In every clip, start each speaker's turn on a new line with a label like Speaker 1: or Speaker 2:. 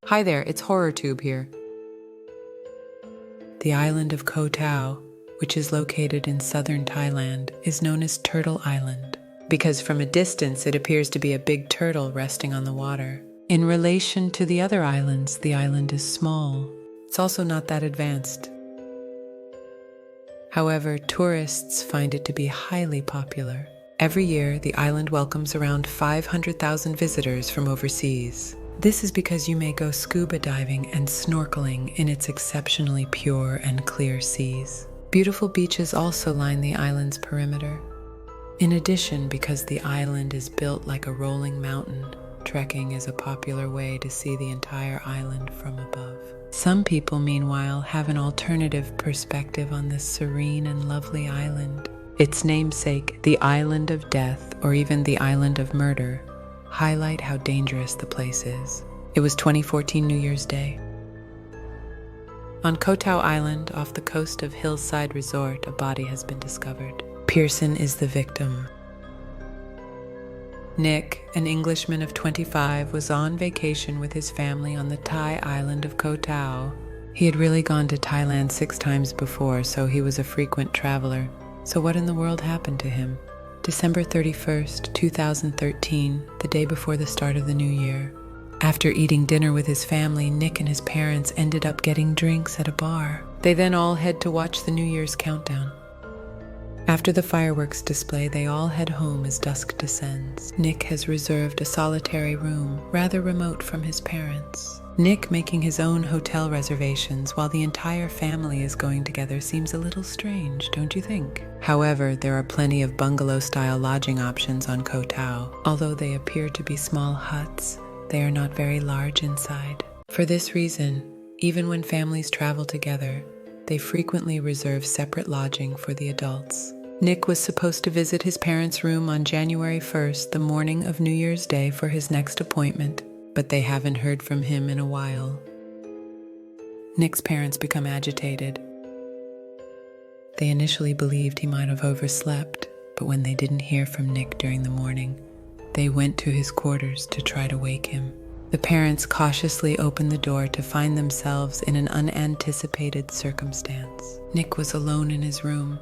Speaker 1: Hi there, it's HorrorTube here. The island of Koh Tao, which is located in southern Thailand, is known as Turtle Island because from a distance it appears to be a big turtle resting on the water. In relation to the other islands, the island is small. It's also not that advanced. However, tourists find it to be highly popular. Every year, the island welcomes around 500,000 visitors from overseas. This is because you may go scuba diving and snorkeling in its exceptionally pure and clear seas. Beautiful beaches also line the island's perimeter. In addition, because the island is built like a rolling mountain, trekking is a popular way to see the entire island from above. Some people, meanwhile, have an alternative perspective on this serene and lovely island. Its namesake, the Island of Death, or even the Island of Murder, highlight how dangerous the place is. It was 2014 New Year's Day. On Koh Tao Island, off the coast of Hillside Resort, a body has been discovered. Pearson is the victim. Nick, an Englishman of 25, was on vacation with his family on the Thai island of Koh Tao. He had really gone to Thailand 6 times before, so he was a frequent traveler. So what in the world happened to him? December 31st, 2013, the day before the start of the new year. After eating dinner with his family, Nick and his parents ended up getting drinks at a bar. They then all head to watch the New Year's countdown. After the fireworks display, they all head home as dusk descends. Nick has reserved a solitary room, rather remote from his parents. Nick making his own hotel reservations while the entire family is going together seems a little strange, don't you think? However, there are plenty of bungalow-style lodging options on Koh Tao. Although they appear to be small huts, they are not very large inside. For this reason, even when families travel together, they frequently reserve separate lodging for the adults. Nick was supposed to visit his parents' room on January 1st, the morning of New Year's Day, for his next appointment, but they haven't heard from him in a while. Nick's parents become agitated. They initially believed he might have overslept, but when they didn't hear from Nick during the morning, they went to his quarters to try to wake him. The parents cautiously opened the door to find themselves in an unanticipated circumstance. Nick was alone in his room.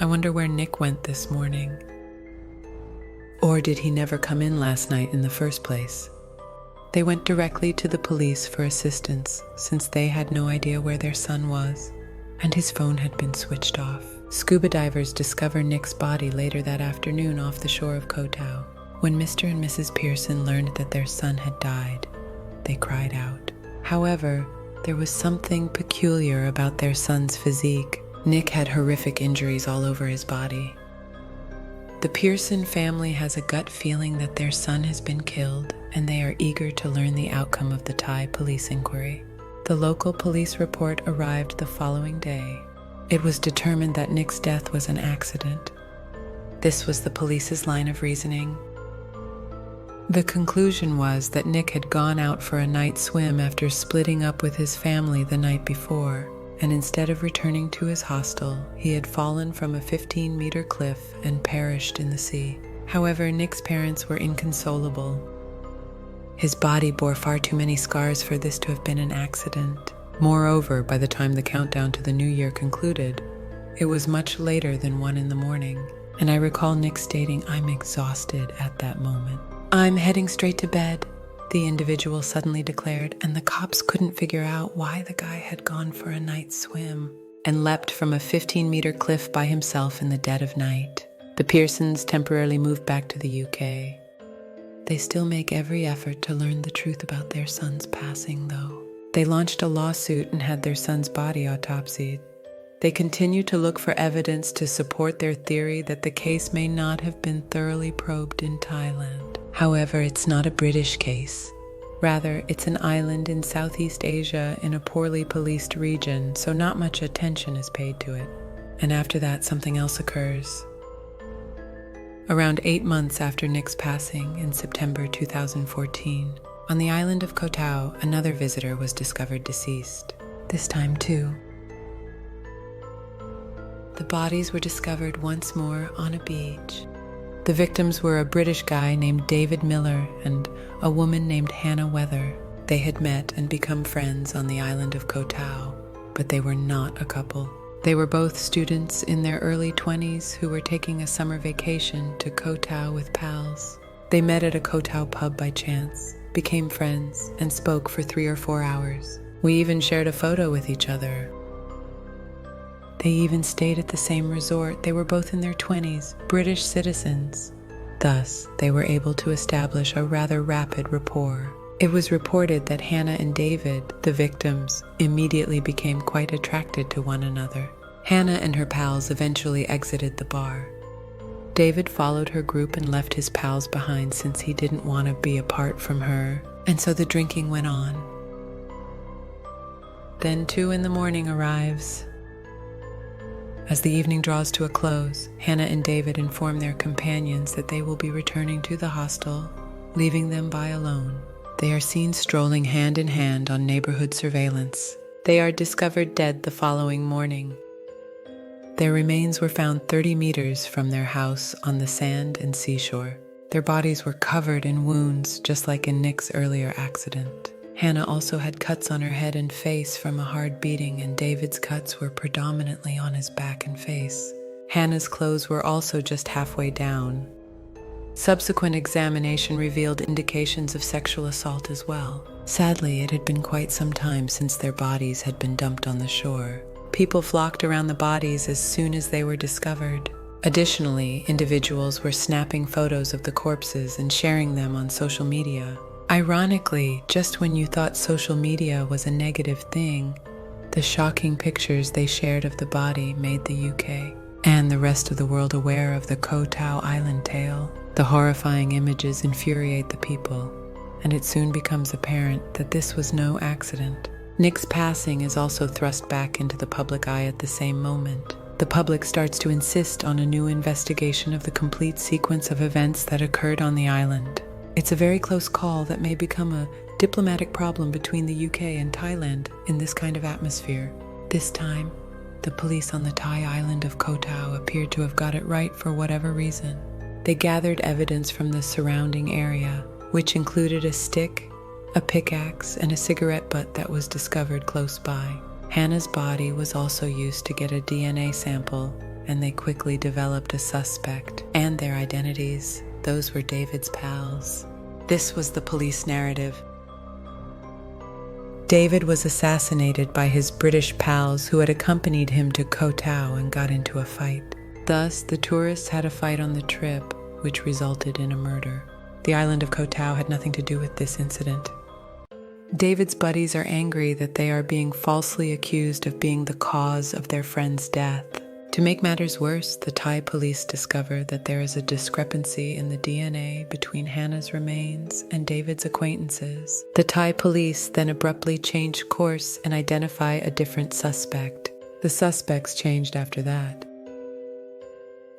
Speaker 1: I wonder where Nick went this morning. Or did he never come in last night in the first place? They went directly to the police for assistance since they had no idea where their son was, and his phone had been switched off. Scuba divers discover Nick's body later that afternoon off the shore of Koh Tao. When Mr. and Mrs. Pearson learned that their son had died, they cried out. However, there was something peculiar about their son's physique. Nick had horrific injuries all over his body. The Pearson family has a gut feeling that their son has been killed, and they are eager to learn the outcome of the Thai police inquiry. The local police report arrived the following day. It was determined that Nick's death was an accident. This was the police's line of reasoning. The conclusion was that Nick had gone out for a night swim after splitting up with his family the night before, and instead of returning to his hostel, he had fallen from a 15-meter cliff and perished in the sea. However, Nick's parents were inconsolable. His body bore far too many scars for this to have been an accident. Moreover, by the time the countdown to the new year concluded, it was much later than 1 a.m, and I recall Nick stating, "I'm exhausted at that moment. I'm heading straight to bed," the individual suddenly declared, and the cops couldn't figure out why the guy had gone for a night swim and leapt from a 15-meter cliff by himself in the dead of night. The Pearsons temporarily moved back to the UK. They still make every effort to learn the truth about their son's passing, though. They launched a lawsuit and had their son's body autopsied. They continue to look for evidence to support their theory that the case may not have been thoroughly probed in Thailand. However, it's not a British case. Rather, it's an island in Southeast Asia in a poorly policed region, so not much attention is paid to it. And after that, something else occurs. Around 8 months after Nick's passing in September 2014, on the island of Koh Tao, another visitor was discovered deceased. This time, too, the bodies were discovered once more on a beach. The victims were a British guy named David Miller and a woman named Hannah Weather. They had met and become friends on the island of Koh Tao, but they were not a couple. They were both students in their early 20s who were taking a summer vacation to Koh Tao with pals. They met at a Koh Tao pub by chance, became friends, and spoke for 3 or 4 hours. We even shared a photo with each other. They even stayed at the same resort. They were both in their 20s, British citizens. Thus, they were able to establish a rather rapid rapport. It was reported that Hannah and David, the victims, immediately became quite attracted to one another. Hannah and her pals eventually exited the bar. David followed her group and left his pals behind since he didn't want to be apart from her, and so the drinking went on. Then 2 in the morning arrives. As the evening draws to a close, Hannah and David inform their companions that they will be returning to the hostel, leaving them by alone. They are seen strolling hand in hand on neighborhood surveillance. They are discovered dead the following morning. Their remains were found 30 meters from their house on the sand and seashore. Their bodies were covered in wounds, just like in Nick's earlier accident. Hannah also had cuts on her head and face from a hard beating, and David's cuts were predominantly on his back and face. Hannah's clothes were also just halfway down. Subsequent examination revealed indications of sexual assault as well. Sadly, it had been quite some time since their bodies had been dumped on the shore. People flocked around the bodies as soon as they were discovered. Additionally, individuals were snapping photos of the corpses and sharing them on social media. Ironically, just when you thought social media was a negative thing, the shocking pictures they shared of the body made the UK and the rest of the world aware of the Koh Tao Island tale. The horrifying images infuriate the people, and it soon becomes apparent that this was no accident. Nick's passing is also thrust back into the public eye at the same moment. The public starts to insist on a new investigation of the complete sequence of events that occurred on the island. It's a very close call that may become a diplomatic problem between the UK and Thailand in this kind of atmosphere. This time, the police on the Thai island of Koh Tao appeared to have got it right for whatever reason. They gathered evidence from the surrounding area, which included a stick, a pickaxe, and a cigarette butt that was discovered close by. Hannah's body was also used to get a DNA sample, and they quickly developed a suspect and their identities. Those were David's pals. This was the police narrative. David was assassinated by his British pals who had accompanied him to Koh Tao and got into a fight. Thus, the tourists had a fight on the trip, which resulted in a murder. The island of Koh Tao had nothing to do with this incident. David's buddies are angry that they are being falsely accused of being the cause of their friend's death. To make matters worse, the Thai police discover that there is a discrepancy in the DNA between Hannah's remains and David's acquaintances. The Thai police then abruptly change course and identify a different suspect. The suspects changed after that.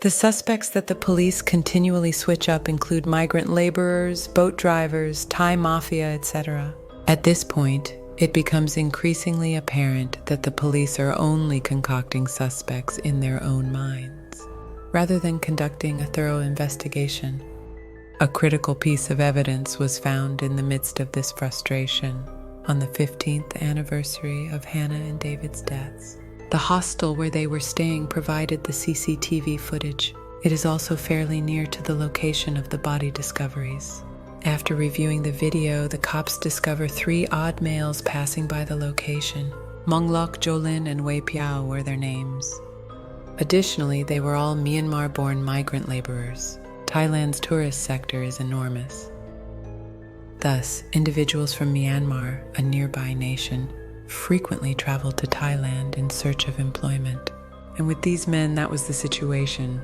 Speaker 1: The suspects that the police continually switch up include migrant laborers, boat drivers, Thai mafia, etc. At this point, it becomes increasingly apparent that the police are only concocting suspects in their own minds, rather than conducting a thorough investigation. A critical piece of evidence was found in the midst of this frustration on the 15th anniversary of Hannah and David's deaths. The hostel where they were staying provided the CCTV footage. It is also fairly near to the location of the body discoveries. After reviewing the video, the cops discover 3 odd males passing by the location. Monglok, Jolin, and Wei Piao were their names. Additionally, they were all Myanmar-born migrant laborers. Thailand's tourist sector is enormous. Thus, individuals from Myanmar, a nearby nation, frequently traveled to Thailand in search of employment. And with these men, that was the situation.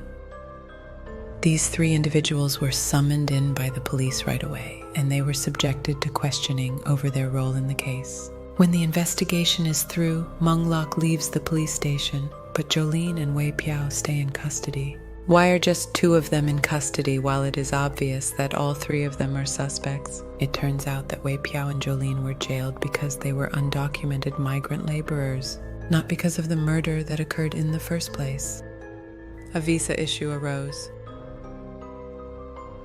Speaker 1: These 3 individuals were summoned in by the police right away, and they were subjected to questioning over their role in the case. When the investigation is through, Monglok leaves the police station, but Jolene and Wei Piao stay in custody. Why are just 2 of them in custody while it is obvious that all 3 of them are suspects? It turns out that Wei Piao and Jolene were jailed because they were undocumented migrant laborers, not because of the murder that occurred in the first place. A visa issue arose.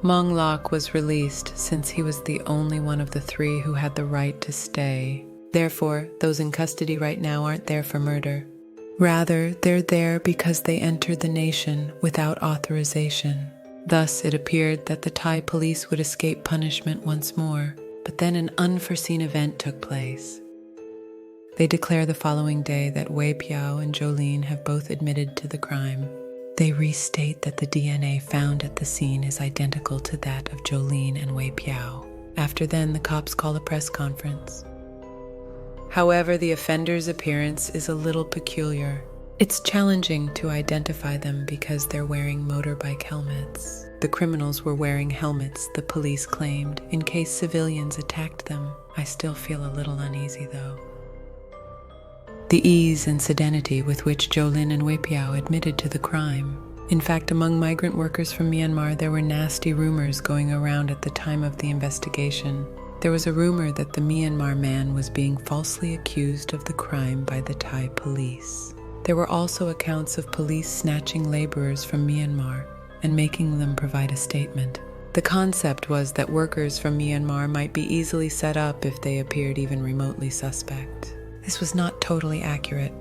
Speaker 1: Mong Lok was released since he was the only one of the three who had the right to stay. Therefore, those in custody right now aren't there for murder. Rather, they're there because they entered the nation without authorization. Thus, it appeared that the Thai police would escape punishment once more, but then an unforeseen event took place. They declare the following day that Wei Piao and Jolene have both admitted to the crime. They restate that the DNA found at the scene is identical to that of Jolene and Wei Piao. After then, the cops call a press conference. However, the offender's appearance is a little peculiar. It's challenging to identify them because they're wearing motorbike helmets. The criminals were wearing helmets, the police claimed, in case civilians attacked them. I still feel a little uneasy though. The ease and serenity with which Jolene and Wei Piao admitted to the crime. In fact, among migrant workers from Myanmar, there were nasty rumors going around at the time of the investigation. There was a rumor that the Myanmar man was being falsely accused of the crime by the Thai police. There were also accounts of police snatching laborers from Myanmar and making them provide a statement. The concept was that workers from Myanmar might be easily set up if they appeared even remotely suspect. This was not totally accurate.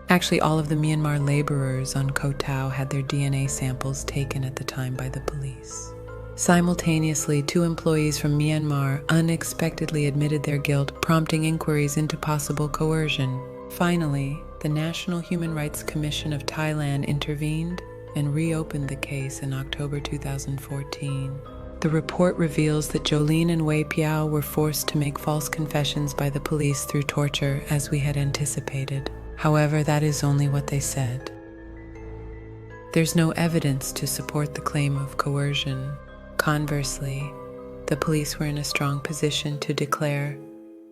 Speaker 1: Actually, all of the Myanmar laborers on Koh Tao had their DNA samples taken at the time by the police. Simultaneously, 2 employees from Myanmar unexpectedly admitted their guilt, prompting inquiries into possible coercion. Finally, the National Human Rights Commission of Thailand intervened and reopened the case in October 2014. The report reveals that Jolene and Wei Piao were forced to make false confessions by the police through torture, as we had anticipated. However, that is only what they said. There's no evidence to support the claim of coercion. Conversely, the police were in a strong position to declare,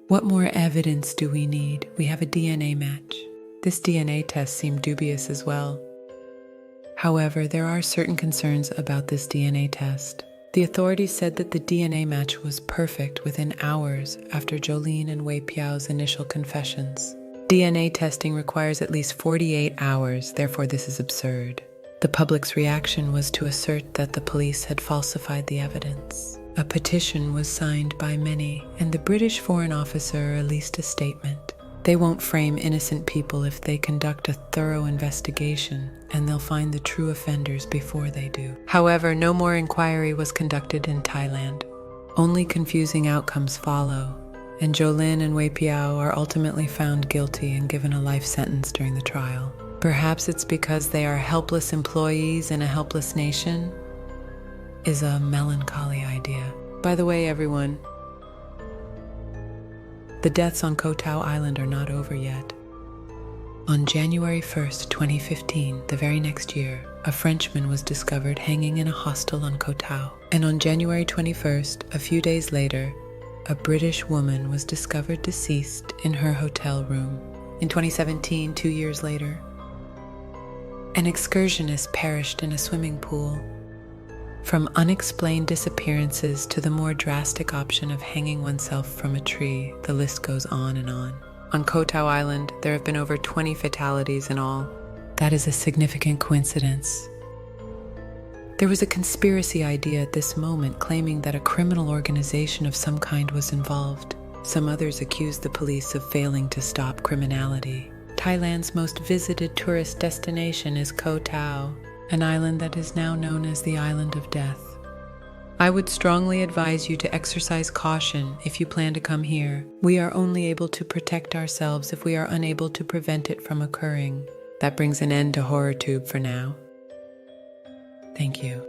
Speaker 1: "What more evidence do we need? We have a DNA match." This DNA test seemed dubious as well. However, there are certain concerns about this DNA test. The authorities said that the DNA match was perfect within hours after Jolene and Wei Piao's initial confessions. DNA testing requires at least 48 hours, therefore this is absurd. The public's reaction was to assert that the police had falsified the evidence. A petition was signed by many, and the British Foreign Officer released a statement. They won't frame innocent people if they conduct a thorough investigation, and they'll find the true offenders before they do. However, no more inquiry was conducted in Thailand. Only confusing outcomes follow, and Jolene and Wei Piao are ultimately found guilty and given a life sentence during the trial. Perhaps it's because they are helpless employees in a helpless nation? Is a melancholy idea. By the way, everyone, the deaths on Koh Tao Island are not over yet. On January 1st, 2015, the very next year, a Frenchman was discovered hanging in a hostel on Koh Tao. And on January 21st, a few days later, a British woman was discovered deceased in her hotel room. In 2017, 2 years later, an excursionist perished in a swimming pool. From unexplained disappearances to the more drastic option of hanging oneself from a tree, the list goes on and on. On Koh Tao Island, there have been over 20 fatalities in all. That is a significant coincidence. There was a conspiracy idea at this moment claiming that a criminal organization of some kind was involved. Some others accused the police of failing to stop criminality. Thailand's most visited tourist destination is Koh Tao, an island that is now known as the Island of Death. I would strongly advise you to exercise caution if you plan to come here. We are only able to protect ourselves if we are unable to prevent it from occurring. That brings an end to HorrorTube for now. Thank you.